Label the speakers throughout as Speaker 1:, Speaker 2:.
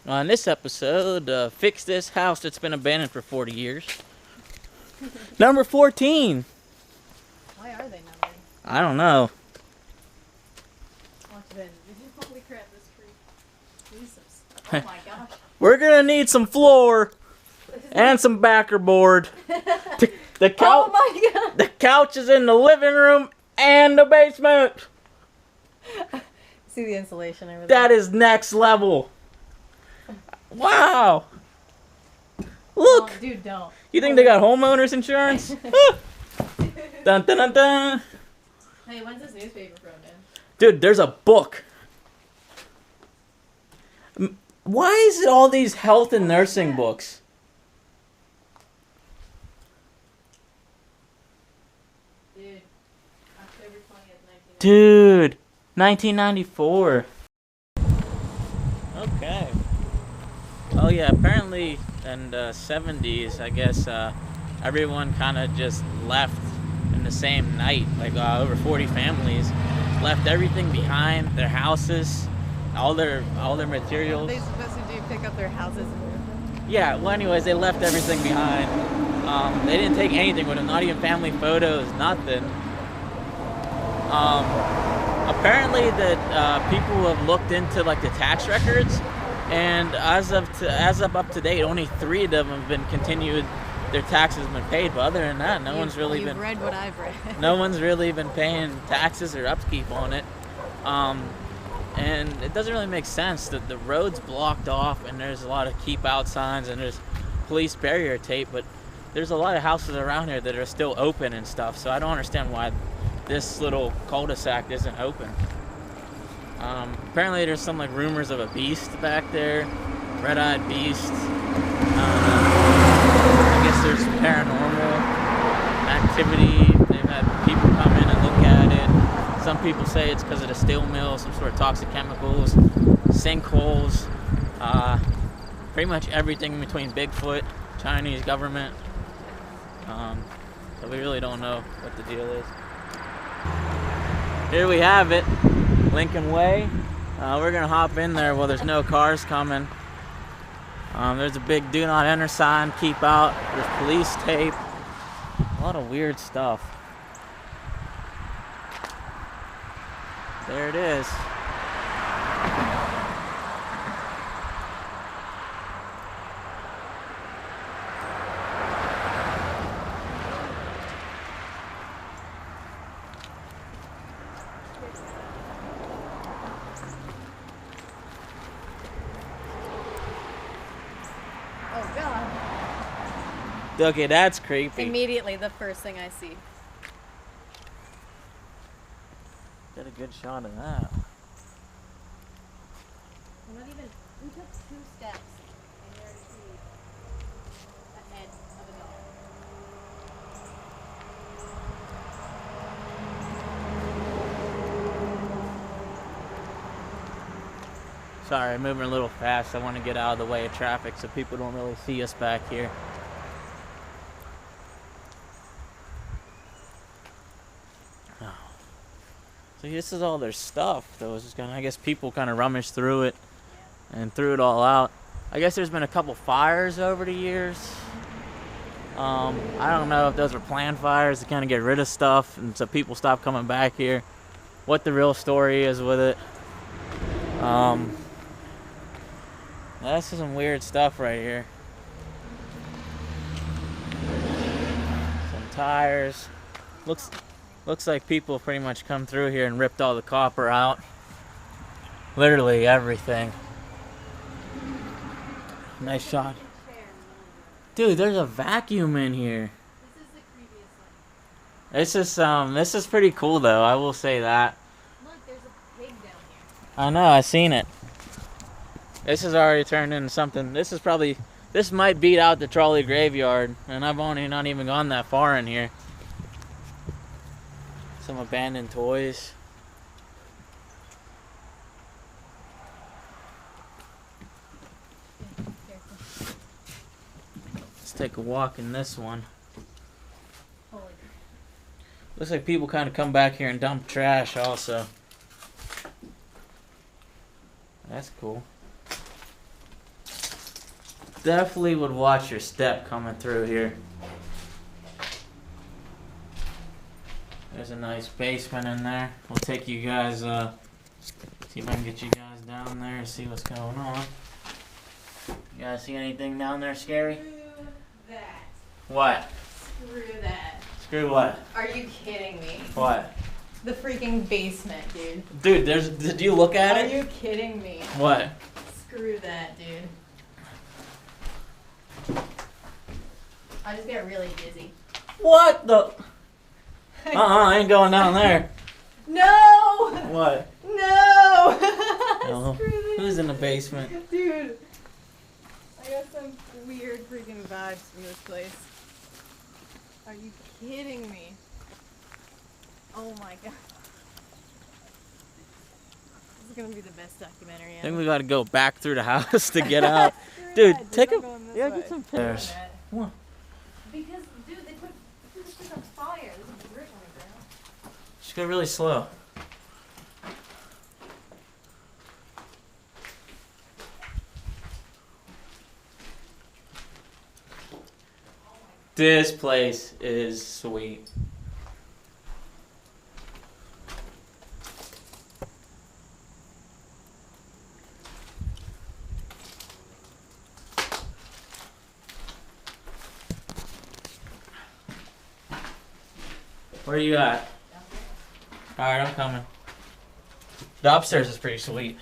Speaker 1: On this episode, fix this house that's been abandoned for 40 years. Number 14.
Speaker 2: Why are they numbered?
Speaker 1: I don't know.
Speaker 2: Watch it in. Holy crap, this tree. Jesus. Oh my gosh.
Speaker 1: We're gonna need some floor and some backer board. The couch.
Speaker 2: Oh my god.
Speaker 1: The couch is in the living room and the basement.
Speaker 2: See the insulation over there?
Speaker 1: That is next level. Wow. Look.
Speaker 2: Oh, dude, don't.
Speaker 1: You think they got homeowners insurance? Dun, dun, dun, dun.
Speaker 2: Hey, when's this newspaper from, man?
Speaker 1: Dude, there's a book. Why is it all these health and nursing books?
Speaker 2: Dude, October 20th, 1990.
Speaker 1: Dude, 1994. Okay. Oh yeah, apparently in the 70s, I guess everyone kind of just left in the same night. Like over 40 families left everything behind, their houses, all their materials.
Speaker 2: What are they supposed to do? Pick up their houses and move them?
Speaker 1: Yeah, well anyways, they left everything behind. They didn't take anything with them, not even family photos, nothing. Apparently that people have looked into like the tax records, and as of up to date, only 3 of them have been continued. Their taxes have been paid, but other than that, no one's really
Speaker 2: You've
Speaker 1: been.
Speaker 2: read what I've read.
Speaker 1: No one's really been paying taxes or upkeep on it, and it doesn't really make sense that the road's blocked off, and there's a lot of keep out signs, and there's police barrier tape, but there's a lot of houses around here that are still open and stuff. So I don't understand why this little cul-de-sac isn't open. Apparently there's some like rumors of a beast back there, red-eyed beast. I guess there's paranormal activity. They've had people come in and look at it. Some people say it's because of the steel mill, some sort of toxic chemicals, sinkholes, pretty much everything in between Bigfoot, Chinese government. So we really don't know what the deal is. Here we have it, Lincoln Way. We're gonna hop in there while there's no cars coming. There's a big do not enter sign, keep out, there's police tape, a lot of weird stuff. There it is.
Speaker 2: Oh god.
Speaker 1: Okay, that's creepy.
Speaker 2: Immediately, the first thing I see.
Speaker 1: Got a good shot of that.
Speaker 2: We're not even. We took 2 steps, and you already see a head of a dog.
Speaker 1: Sorry, I'm moving a little fast. I want to get out of the way of traffic so people don't really see us back here. Oh. So this is all their stuff. Though it's just I guess people kind of rummaged through it and threw it all out. I guess there's been a couple fires over the years. I don't know if those were planned fires to kind of get rid of stuff, and so people stopped coming back here. What the real story is with it. That's some weird stuff right here. Some tires. Looks like people pretty much come through here and ripped all the copper out. Literally everything. Nice shot. Dude, there's a vacuum in here.
Speaker 2: This is the creepiest one.
Speaker 1: This is pretty cool though, I will say that.
Speaker 2: Look, there's a pig down here.
Speaker 1: I know, I seen it. This has already turned into something. This might beat out the trolley graveyard, and I've only not even gone that far in here. Some abandoned toys. Let's take a walk in this one.
Speaker 2: Holy.
Speaker 1: Looks like people kind of come back here and dump trash also. That's cool. definitely would watch your step coming through here. There's a nice basement in there. We'll take you guys, see if I can get you guys down there and see what's going on. You guys see anything down there scary?
Speaker 2: Screw that.
Speaker 1: What?
Speaker 2: Screw that.
Speaker 1: Screw what?
Speaker 2: Are you kidding me?
Speaker 1: What?
Speaker 2: The freaking basement, dude.
Speaker 1: Dude, did you look at
Speaker 2: Are
Speaker 1: it?
Speaker 2: you kidding me?
Speaker 1: What?
Speaker 2: Screw that, dude. I just get really dizzy.
Speaker 1: What the? I ain't going down there.
Speaker 2: No!
Speaker 1: What?
Speaker 2: No!
Speaker 1: No.
Speaker 2: Screw this.
Speaker 1: Who's in the basement?
Speaker 2: Dude. I got some weird freaking vibes from this place. Are you kidding me? Oh my god. This is gonna be the best documentary
Speaker 1: I
Speaker 2: ever.
Speaker 1: think we gotta go back through the house to get out. Dude,
Speaker 2: Yeah,
Speaker 1: take
Speaker 2: I'm
Speaker 1: a.
Speaker 2: going this
Speaker 1: Yeah,
Speaker 2: way.
Speaker 1: get some pictures.
Speaker 2: Screw that.
Speaker 1: What?
Speaker 2: Because, dude, they put this shit on fire. There's a brick on the ground.
Speaker 1: Just go really slow. This place is sweet. Where are you at? Alright, I'm coming. The upstairs is pretty sweet.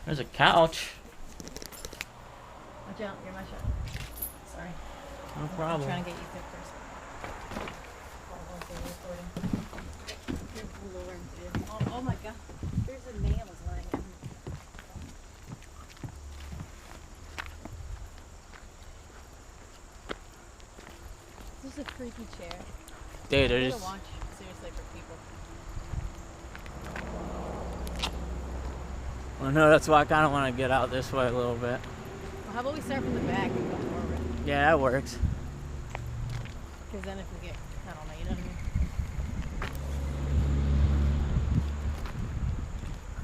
Speaker 1: There's a couch.
Speaker 2: Watch out, you're my shot. Sorry.
Speaker 1: No
Speaker 2: I'm
Speaker 1: problem.
Speaker 2: trying to get you pictures. Oh my god. There's a nail is lying on me. This is a creepy chair.
Speaker 1: Dude,
Speaker 2: I
Speaker 1: there's
Speaker 2: gotta watch seriously for people.
Speaker 1: Well, no, that's why I kind of want to get out this way a little bit.
Speaker 2: Well, how about we start from the back and go forward?
Speaker 1: Yeah, that works.
Speaker 2: Because then if we get, I don't know, you know what I mean?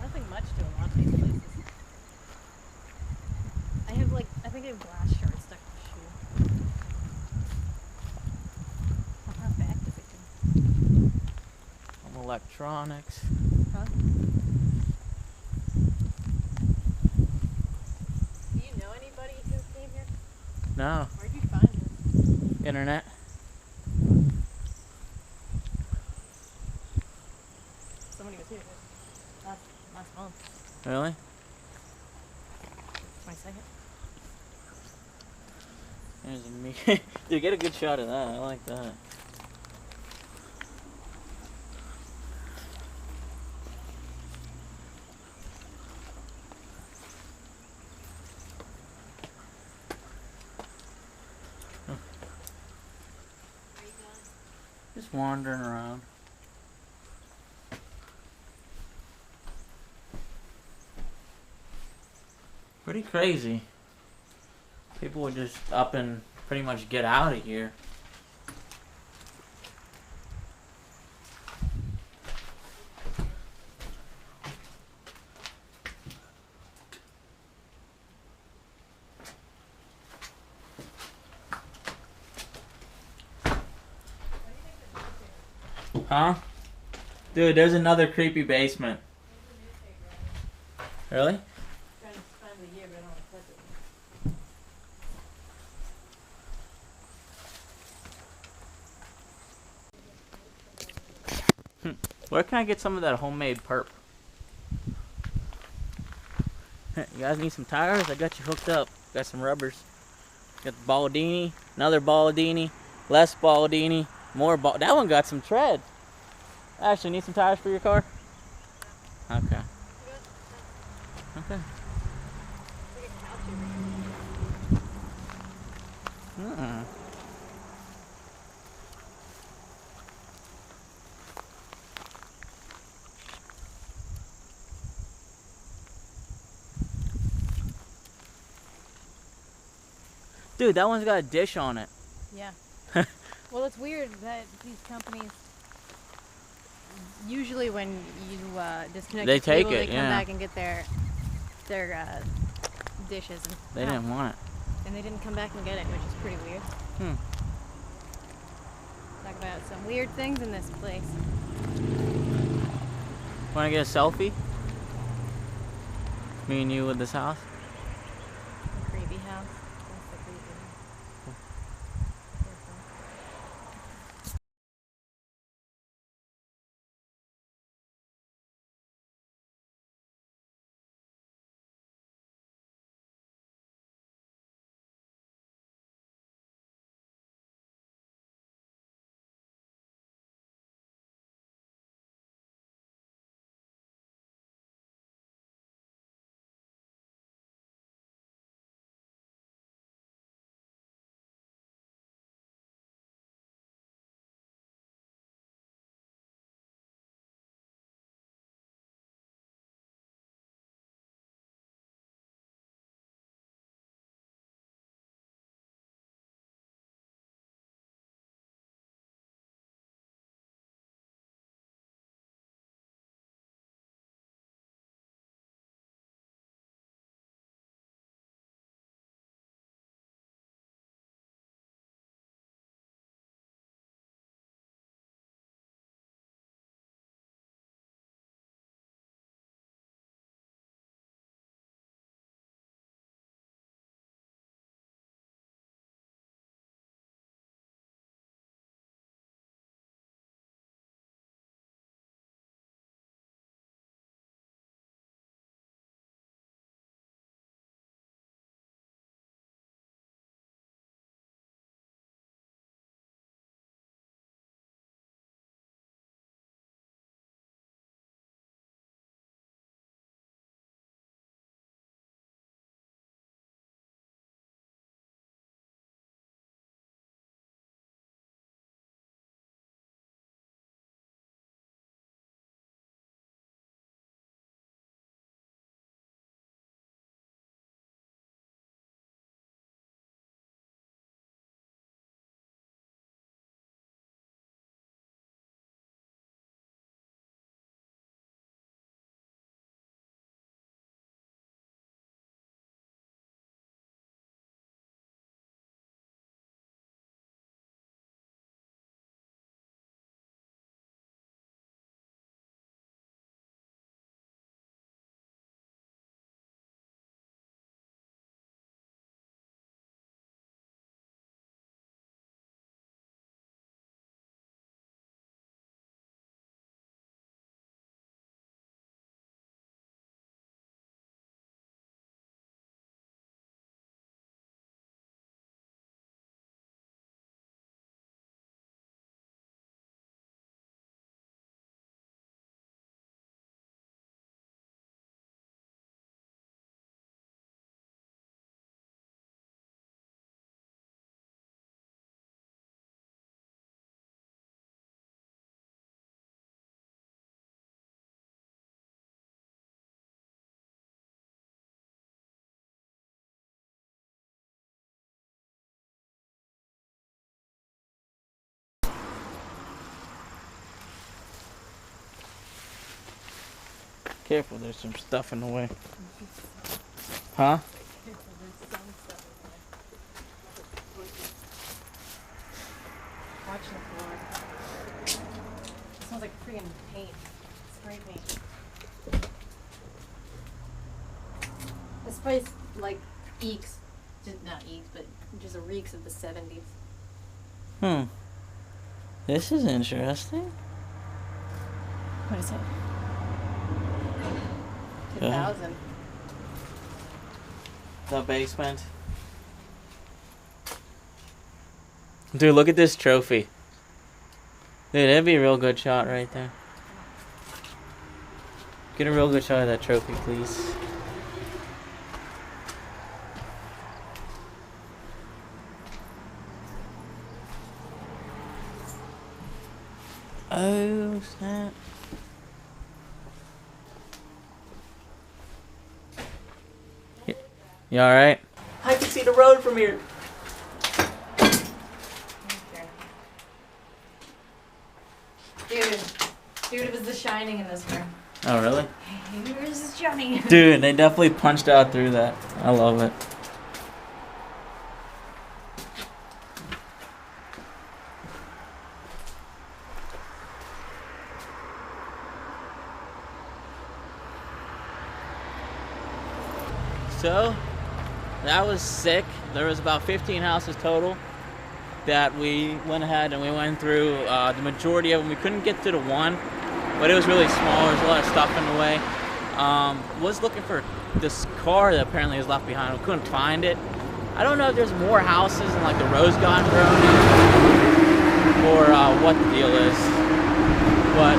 Speaker 2: Nothing much to a lot of these places. I have like, I think I have glass shards stuck to the shoe. How far back does it go?
Speaker 1: Some electronics.
Speaker 2: Huh? Do you know anybody who came here?
Speaker 1: No,
Speaker 2: Where'd you find this?
Speaker 1: internet.
Speaker 2: Somebody was here last month.
Speaker 1: Really?
Speaker 2: 22nd.
Speaker 1: There's a me. Dude, get a good shot of that. I like that. Just wandering around. Pretty crazy. People would just up and pretty much get out of here. Huh? Dude, there's another creepy basement. Really?
Speaker 2: Trying to find the year, but I don't want to touch it.
Speaker 1: Where can I get some of that homemade perp? You guys need some tires? I got you hooked up. Got some rubbers. Got the Balladini, another Balladini, less Balladini, more ball. That one got some tread. Actually, need some tires for your car? Okay. Okay. Mm-mm. Dude, that one's got a dish on it.
Speaker 2: Yeah. Well, it's weird that these companies usually when you disconnect
Speaker 1: They
Speaker 2: the
Speaker 1: take
Speaker 2: cable,
Speaker 1: it,
Speaker 2: they come
Speaker 1: yeah.
Speaker 2: back and get their dishes. And,
Speaker 1: They didn't want it.
Speaker 2: And they didn't come back and get it, which is pretty weird. Talk about some weird things in this place.
Speaker 1: Want to get a selfie? Me and you with this house?
Speaker 2: Creepy house. That's the creepy house.
Speaker 1: Careful, there's some stuff in the way. Huh?
Speaker 2: Watch the floor. It smells like freaking paint. Spray paint. This place, like, eeks. Just, not eeks, but just reeks of the 70s.
Speaker 1: This is interesting.
Speaker 2: What is it? 2000.
Speaker 1: The basement. Dude, look at this trophy. Dude, that'd be a real good shot right there. Get a real good shot of that trophy, please. Oh, snap. You alright? I can see the road from here.
Speaker 2: Okay. Dude, Dude, it was The Shining in this room.
Speaker 1: Oh, really?
Speaker 2: Here's Johnny.
Speaker 1: Dude, they definitely punched out through that. I love it. So, that was sick. There was about 15 houses total that we went ahead and we went through. The majority of them, we couldn't get to the one, but it was really small. There's a lot of stuff in the way. Was looking for this car that apparently was left behind. We couldn't find it. I don't know if there's more houses in like the Rose Garden or what the deal is, but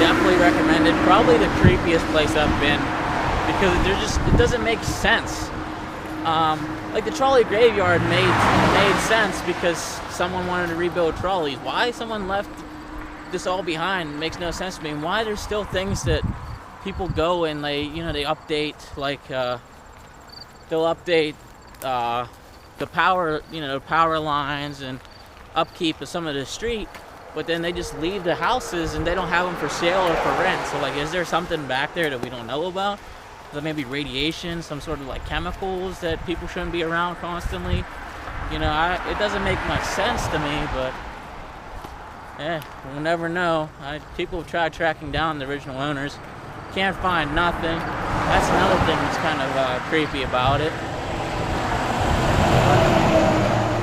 Speaker 1: definitely recommended. Probably the creepiest place I've been because it doesn't make sense. Like the trolley graveyard made sense because someone wanted to rebuild trolleys. Why someone left this all behind makes no sense to me. And why there's still things that people go and they update, like they'll update the power lines and upkeep of some of the street, but then they just leave the houses and they don't have them for sale or for rent. So like, is there something back there that we don't know about? Maybe radiation, some sort of like chemicals that people shouldn't be around constantly. It doesn't make much sense to me, but we'll never know. People have tried tracking down the original owners. Can't find nothing. That's another thing that's kind of creepy about it.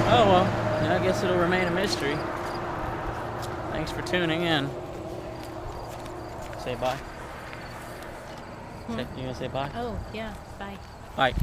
Speaker 1: Oh well, I guess it'll remain a mystery. Thanks for tuning in. Say bye. You gonna say bye?
Speaker 2: Oh, yeah. Bye.
Speaker 1: Bye.